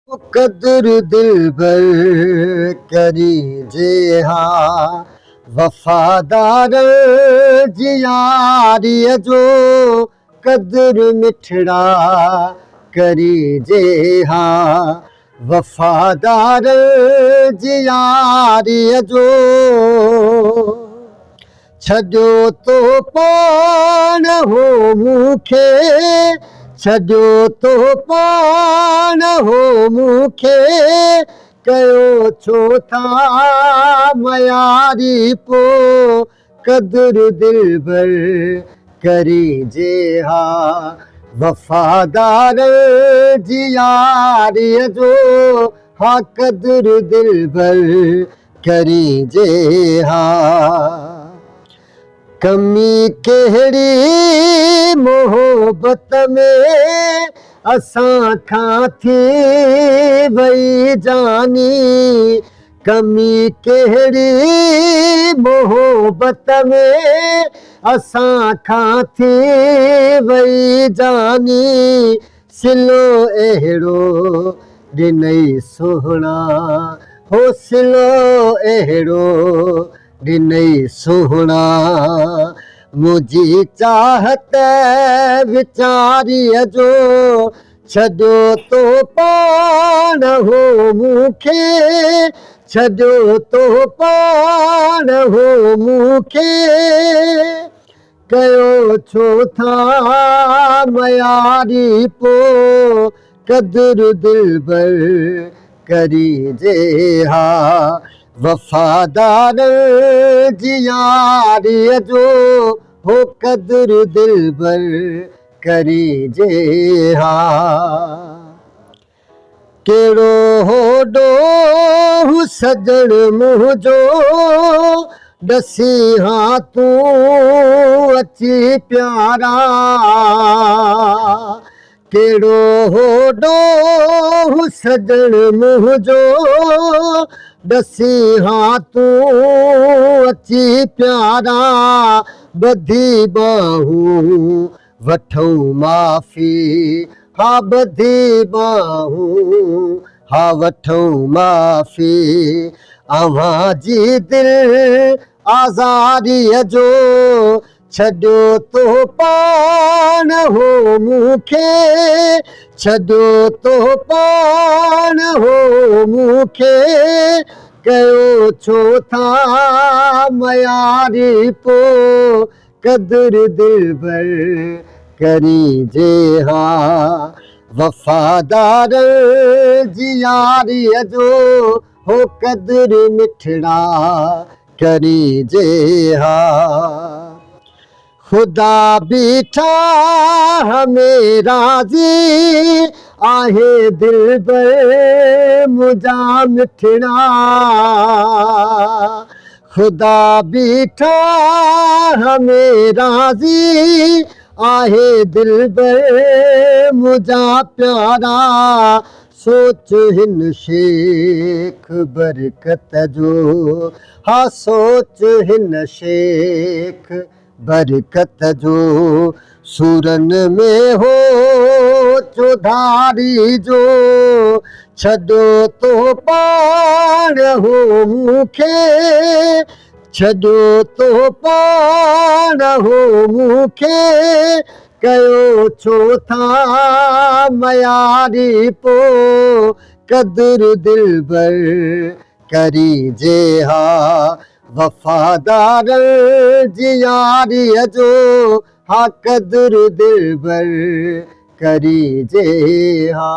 कदर दिल भर करीजे हाँ वफादार जियारी जो कदर मिठड़ा करीजे हाँ वफादार जियारी जो छो तो पान हो मुखे छो तो पान हो मुखे कयो छो था मयारी पो कदर दिल भर करीजे हा वफादार जियारी जो हा कदर दिल भर करीजे हा कमी कहिड़ी मोहब्बत में असां खां थी वई जानी कमी कहिड़ी मोहब्बत में असां खां थी वई जानी सिलो अहिड़ो ॾिनई सुहिणा हो सिलो अहिड़ो ॾिनई सुहिणा मुंहिंजी चाहत वीचारीअ जो छॾियो तो पाण हो मूंखे छॾियो तो पाण हो मूंखे कयो छो था मयारी पो कदर दिल भर करीजे हा वफादार जियारी जो हो कदर दिल भर करीजे हा केड़ो होॾो सजण मुंहिंजो ॾसी हाँ तू अची प्यारा केड़ो होॾो सजण मुंहिंजो ॾसी हाँ तू अची प्यारा बधी बाहूं वठूं माफ़ी हाँ बधी बाहूं हाँ वठूं माफ़ी अव्हां जी दिल आज़ारीअ जो छॾियो तो पाण हो मूंखे छॾियो तो पाण हो मूंखे कयो छो था मयारी पो कदर दिल भर करीजे हा वफादार जियारीअ जो हो कदर मिठड़ा करीजे हा खुदा बीठा हमें राज़ी आहे दिल भर मुझा मिठड़ा खुदा बीठा हमें राज़ी आहे दिल भर मुझा प्यारा सोच हिन शेख बरकत जो हाँ सोच हिन शेख बरकत जो सूरन में हो चौधारी जो छॾियो तो पाण हो मूंखे छॾियो तो पाण हो मूंखे कयो छो था मयारी पो कदर दिल भर करीजे हा वफादार जियारीअ जो हा कदर दिल भर करीजे हा।